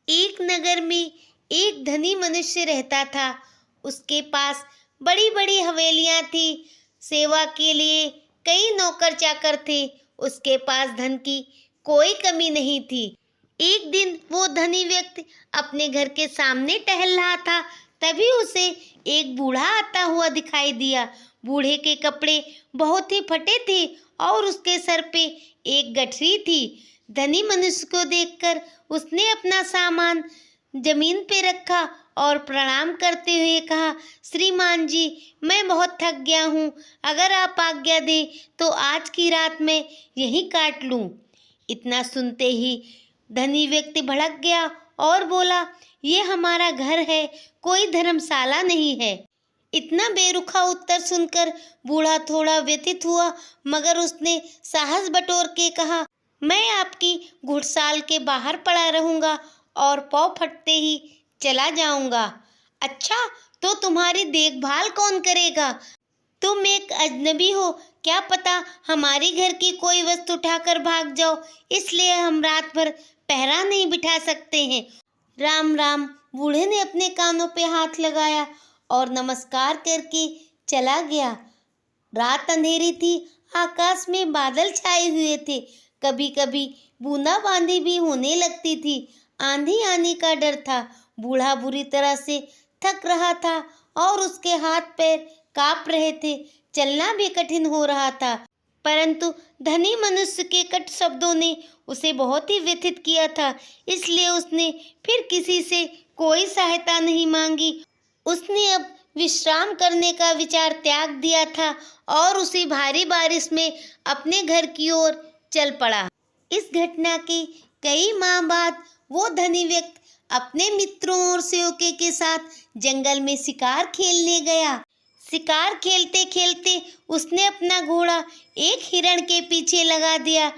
एक नगर में एक धनी मनुष्य रहता था। उसके पास बड़ी बड़ी हवेलियां थी। सेवा के लिए कई नौकर चाकर थे। उसके पास धन की कोई कमी नहीं थी। एक दिन वो धनी व्यक्ति अपने घर के सामने टहल रहा था। तभी उसे एक बूढ़ा आता हुआ दिखाई दिया। बूढ़े के कपड़े बहुत ही फटे थे और उसके सर पे एक गठरी थी। धनी मनुष्य को देखकर उसने अपना सामान जमीन पे रखा और प्रणाम करते हुए कहा, श्रीमान जी, मैं बहुत थक गया हूँ। अगर आप आज्ञा दें तो आज की रात मैं यहीं काट लूँ। इतना सुनते ही धनी व्यक्ति भड़क गया और बोला, ये हमारा घर है, कोई धर्मशाला नहीं है। इतना बेरुखा उत्तर सुनकर बूढ़ा थोड़ा व्यथित हुआ, मगर उसने साहस बटोर के कहा, मैं आपकी घुड़साल के बाहर पड़ा रहूंगा और पाँव फटते ही चला जाऊंगा। अच्छा, तो तुम्हारी देखभाल कौन करेगा? तुम एक अजनबी हो, क्या पता हमारी घर की कोई वस्तु उठाकर भाग जाओ, इसलिए हम रात भर पहरा नहीं बिठा सकते हैं। राम राम। बूढ़े ने अपने कानों पे हाथ लगाया और नमस्कार करके चला गया। रात अंधेरी थी, आकाश में बादल छाए हुए थे। कभी कभी बूंदाबांदी भी होने लगती थी। आंधी आने का डर था। बूढ़ा बुरी तरह से थक रहा था और उसके हाथ पैर कांप रहे थे। चलना भी कठिन हो रहा था। परंतु धनी मनुष्य के कट शब्दों ने उसे बहुत ही व्यथित किया था। इसलिए उसने फिर किसी से कोई सहायता नहीं मांगी। उसने अब विश्राम करने का विचार त्याग दिया था और उसी भारी बारिश में अपने घर की ओर चल पड़ा। इस घटना के कई माह बाद वो धनी व्यक्ति अपने मित्रों और सेवकों के साथ जंगल में शिकार खेलने गया। शिकार खेलते खेलते उसने अपना घोड़ा एक हिरण के पीछे लगा दिया,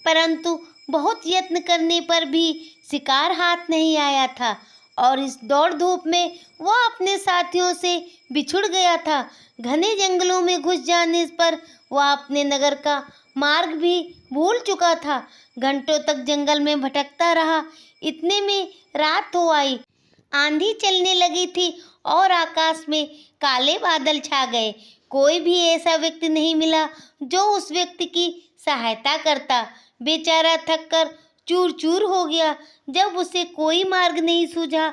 परंतु बहुत यत्न करने पर भी शिकार हाथ नहीं आया था और इस दौड़ धूप में वह अपने साथियों से बिछुड़ गया था। घने जंगलों में घुस जाने पर वह अपने नगर का मार्ग भी भूल चुका था। घंटों तक जंगल में भटकता रहा। इतने में रात हो आई। आंधी चलने लगी थी और आकाश में काले बादल छा गए। कोई भी ऐसा व्यक्ति नहीं मिला जो उस व्यक्ति की सहायता करता। बेचारा थक कर चूर चूर हो गया। जब उसे कोई मार्ग नहीं सूझा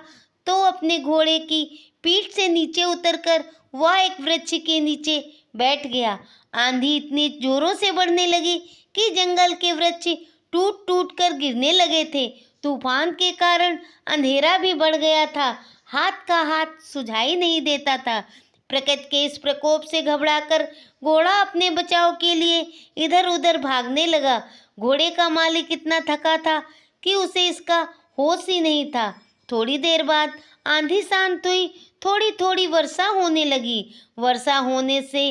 तो अपने घोड़े की पीठ से नीचे उतरकर वह एक वृक्ष के नीचे बैठ गया। आंधी इतनी जोरों से बढ़ने लगी कि जंगल के वृक्ष टूट टूट कर गिरने लगे थे। तूफान के कारण अंधेरा भी बढ़ गया था। हाथ का हाथ सुझाई नहीं देता था। प्रकृति के इस प्रकोप से घबराकर घोड़ा अपने बचाव के लिए इधर उधर भागने लगा। घोड़े का मालिक इतना थका था कि उसे इसका होश ही नहीं था। थोड़ी देर बाद आंधी शांत हुई। थोड़ी थोड़ी वर्षा होने लगी। वर्षा होने से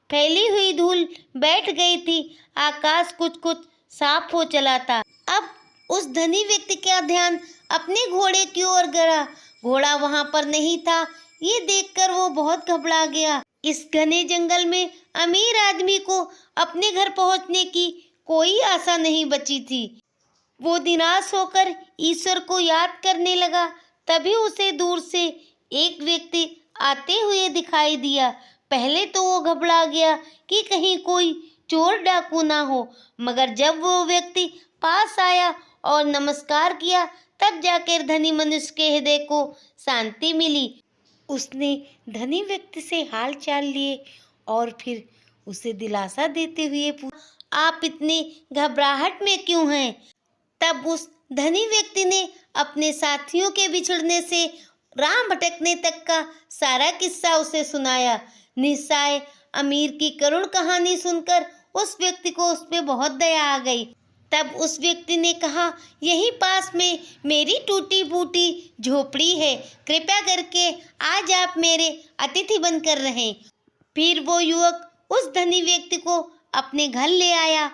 फैली हुई धूल बैठ गई थी। आकाश कुछ कुछ साफ हो चला था। अब उस धनी व्यक्ति का ध्यान अपने घोड़े की ओर गया। घोड़ा वहां पर नहीं था। ये देखकर वो बहुत घबरा गया। इस घने जंगल में अमीर आदमी को अपने घर पहुंचने की कोई आशा नहीं बची थी। वो निराश होकर ईश्वर को याद करने लगा। तभी उसे दूर से एक व्यक्ति आते हुए दिखाई दिया। पहले तो वो घबरा गया कि कहीं कोई चोर डाकू ना हो, मगर जब वो व्यक्ति पास आया और नमस्कार किया तब जाकर धनी मनुष्य के हृदय को शांति मिली। उसने धनी व्यक्ति से हाल चाल लिए और फिर उसे दिलासा देते हुए पूछा, आप इतने घबराहट में क्यों हैं? तब उस धनी व्यक्ति ने अपने साथियों के बिछड़ने से राह भटकने तक का सारा किस्सा उसे सुनाया। निस्सहाय अमीर की करुण कहानी सुनकर उस व्यक्ति को उस पे बहुत दया आ गई। तब उस व्यक्ति ने कहा, यहीं पास में मेरी टूटी फूटी झोपड़ी है, कृपया करके आज आप मेरे अतिथि बनकर रहें। फिर वो युवक उस धनी व्यक्ति को अपने घर ले आया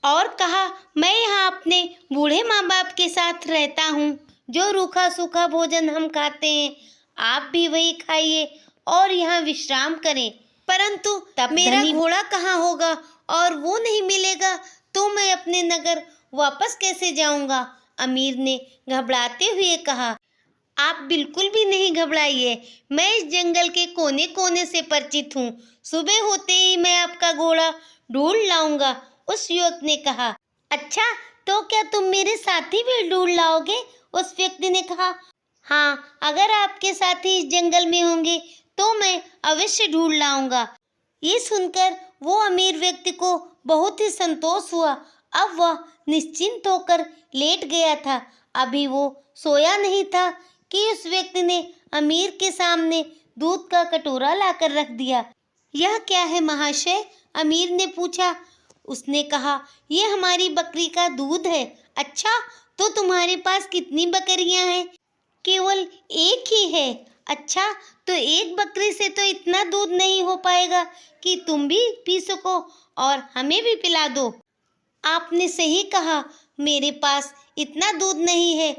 और कहा, मैं यहाँ अपने बूढ़े माँ बाप के साथ रहता हूँ। जो रूखा सूखा भोजन हम खाते हैं आप भी वही खाइए और यहाँ विश्राम करें। परंतु तब मेरा घोड़ा कहाँ होगा और वो नहीं मिलेगा तो मैं अपने नगर वापस कैसे जाऊंगा? अमीर ने घबराते हुए कहा, आप बिल्कुल भी नहीं घबराइए, मैं इस जंगल के कोने कोने से परिचित हूँ। सुबह होते ही मैं आपका घोड़ा ढूंढ लाऊंगा। उस युवक ने कहा, अच्छा, तो क्या तुम मेरे साथी भी ढूंढ लाओगे? उस व्यक्ति ने कहा, हाँ, अगर आपके साथी इस जंगल में होंगे तो मैं अवश्य ढूंढ लाऊंगा। ये सुनकर वो अमीर व्यक्ति को बहुत ही संतोष हुआ। अब वह निश्चिंत होकर लेट गया था। अभी वो सोया नहीं था कि उस व्यक्ति ने अमीर के सामने दूध का कटोरा लाकर रख दिया। यह क्या है महाशय? अमीर ने पूछा। उसने कहा, ये हमारी बकरी का दूध है। अच्छा, तो तुम्हारे पास कितनी बकरियां हैं? केवल एक ही है। अच्छा, तो एक बकरी से तो इतना दूध नहीं हो पाएगा कि तुम भी पी सको और हमें भी पिला दो। आपने सही कहा, मेरे पास इतना दूध नहीं है।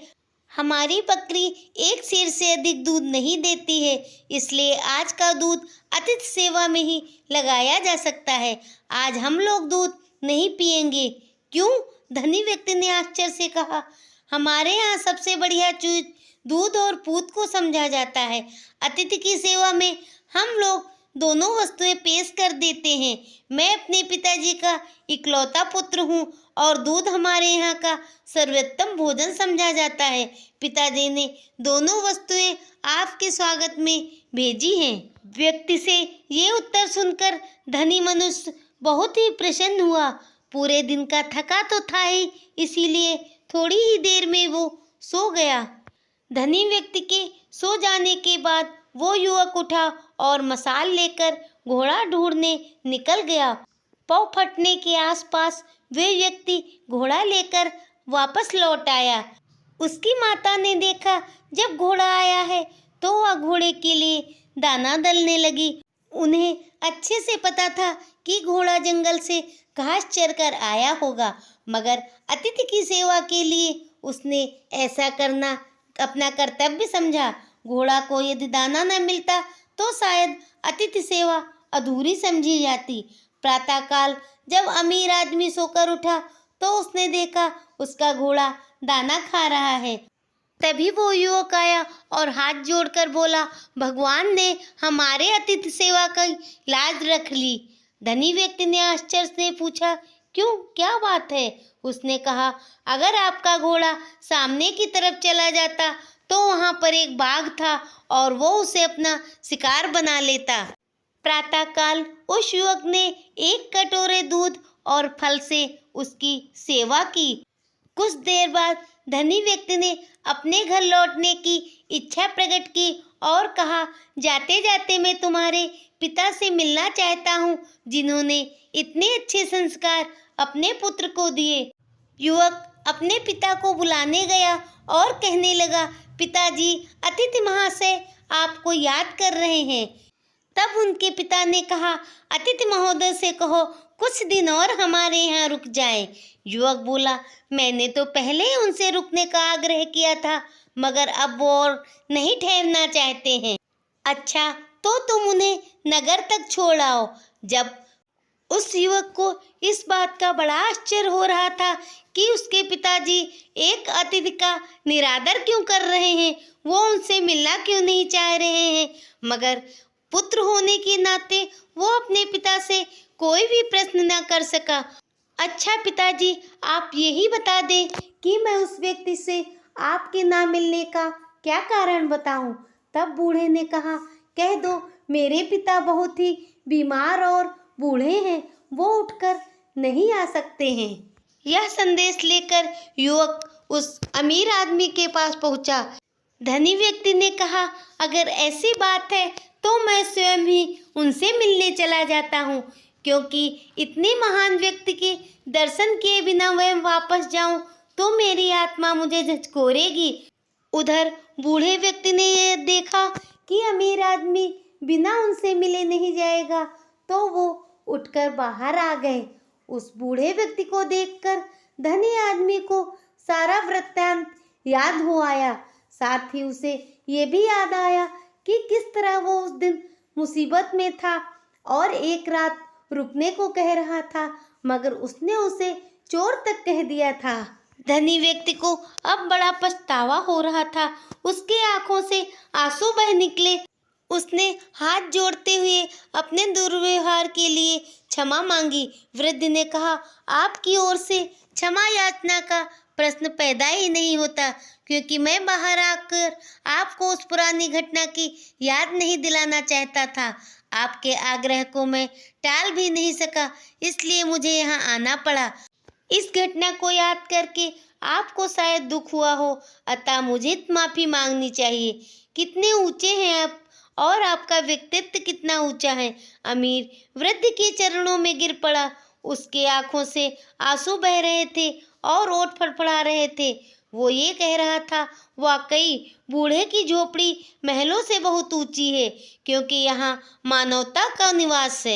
हमारी बकरी एक सेर से अधिक दूध नहीं देती है, इसलिए आज का दूध अतिथि सेवा में ही लगाया जा सकता है। आज हम लोग दूध नहीं पिएंगे। क्यों? धनी व्यक्ति ने आश्चर्य से कहा। हमारे यहाँ सबसे बढ़िया चीज दूध और पूत को समझा जाता है। अतिथि की सेवा में हम लोग दोनों वस्तुएं पेश कर देते हैं। मैं अपने पिताजी का इकलौता पुत्र हूँ और दूध हमारे यहाँ का सर्वोत्तम भोजन समझा जाता है। पिताजी ने दोनों वस्तुएं आपके स्वागत में भेजी हैं। व्यक्ति से ये उत्तर सुनकर धनी मनुष्य बहुत ही प्रसन्न हुआ। पूरे दिन का थका तो था ही, इसीलिए थोड़ी ही देर में वो सो गया। धनी व्यक्ति के सो जाने के बाद वो युवक उठा और मशाल लेकर घोड़ा ढूंढने निकल गया। पौ फटने के आसपास वे व्यक्ति घोड़ा लेकर वापस लौट आया। उसकी माता ने देखा जब घोड़ा आया है तो वह घोड़े के लिए दाना दलने लगी। उन्हें अच्छे से पता था कि घोड़ा जंगल से घास चरकर आया होगा, मगर अतिथि की सेवा के लिए उसने ऐसा करना अपना कर्तव्य समझा। घोड़ा को यदि दाना न मिलता तो शायद अतिथि सेवा अधूरी समझी जाती। प्रातःकाल जब अमीर आदमी सोकर उठा तो उसने देखा उसका घोड़ा दाना खा रहा है। तभी वो युवक आया और हाथ जोड़कर बोला, भगवान ने हमारे अतिथि सेवा की लाज रख ली। धनी व्यक्ति ने आश्चर्य से पूछा, क्यों, क्या बात है? उसने कहा, अगर आपका घोड़ा सामने की तरफ चला जाता तो वहाँ पर एक बाघ था और वो उसे अपना शिकार बना लेता। प्रातःकाल उस युवक ने एक कटोरे दूध और फल से उसकी सेवा की। कुछ देर बाद धनी व्यक्ति ने अपने घर लौटने की इच्छा प्रकट की और कहा, जाते जाते मैं तुम्हारे पिता से मिलना चाहता हूँ, जिन्होंने इतने अच्छे संस्कार अपने पुत्र को दिए। युवक अपने पिता को बुलाने गया और कहने लगा, पिताजी, अतिथि महाशय आपको याद कर रहे हैं। तब उनके पिता ने कहा, अतिथि महोदय से कहो कुछ दिन और हमारे यहाँ रुक जाएं। युवक बोला, मैंने तो पहले ही उनसे रुकने का आग्रह किया था, मगर अब वो और नहीं ठहरना चाहते हैं। अच्छा, तो तुम उन्हें नगर तक छोड़ आओ। जब उस युवक को इस बात का बड़ा आश्चर्य हो रहा था कि उसके पिताजी एक अतिथि का निरादर क्यों कर रहे हैं, वो उनसे मिलना क्यों नहीं चाह रहे हैं, मगर पुत्र होने के नाते वो अपने पिता से कोई भी प्रश्न न कर सका। अच्छा पिताजी, आप यही बता दें कि मैं उस व्यक्ति से आपके ना मिलने का क्या कारण बताऊं। तब बूढ़े ने कहा, कह दो, मेरे पिता बहुत ही बीमार और बूढ़े हैं, वो उठकर नहीं आ सकते हैं। यह संदेश लेकर युवक उस अमीर आदमी के पास पहुंचा। धनी व्यक्ति ने कहा, अगर ऐसी बात है तो मैं स्वयं ही उनसे मिलने चला जाता हूँ, क्योंकि इतने महान व्यक्ति के दर्शन किए बिना मैं वापस जाऊं तो मेरी आत्मा मुझे झकझोरेगी। उधर बूढ़े व्यक्ति ने यह देखा कि अमीर आदमी बिना उनसे मिले नहीं जाएगा, तो वो उठकर बाहर आ गए। उस बूढ़े व्यक्ति को देखकर धनी आदमी को सारा वृत्तांत याद हो आया। साथ ही उसे ये भी याद आया कि किस तरह वो उस दिन मुसीबत में था और एक रात रुकने को कह रहा था, मगर उसने उसे चोर तक कह दिया था। धनी व्यक्ति को अब बड़ा पछतावा हो रहा था। उसके आंखों से आंसू बह निकले। उसने हाथ जोड़ते हुए अपने दुर्व्यवहार के लिए क्षमा मांगी। वृद्ध ने कहा, आपकी ओर से क्षमा याचना का प्रश्न पैदा ही नहीं होता, क्योंकि मैं बाहर आकर आपको उस पुरानी घटना की याद नहीं दिलाना चाहता था। आपके आग्रह को मैं टाल भी नहीं सका, इसलिए मुझे यहाँ आना पड़ा। इस घटना को याद करके आपको शायद दुख हुआ हो, अतः मुझे माफी मांगनी चाहिए। कितने ऊंचे हैं आप, और आपका व्यक्तित्व कितना ऊंचा है। अमीर वृद्ध के चरणों में गिर पड़ा। उसके आंखों से आंसू बह रहे थे और ओठ फड़फड़ा रहे थे। वो ये कह रहा था, वाकई बूढ़े की झोपड़ी महलों से बहुत ऊंची है, क्योंकि यहाँ मानवता का निवास है।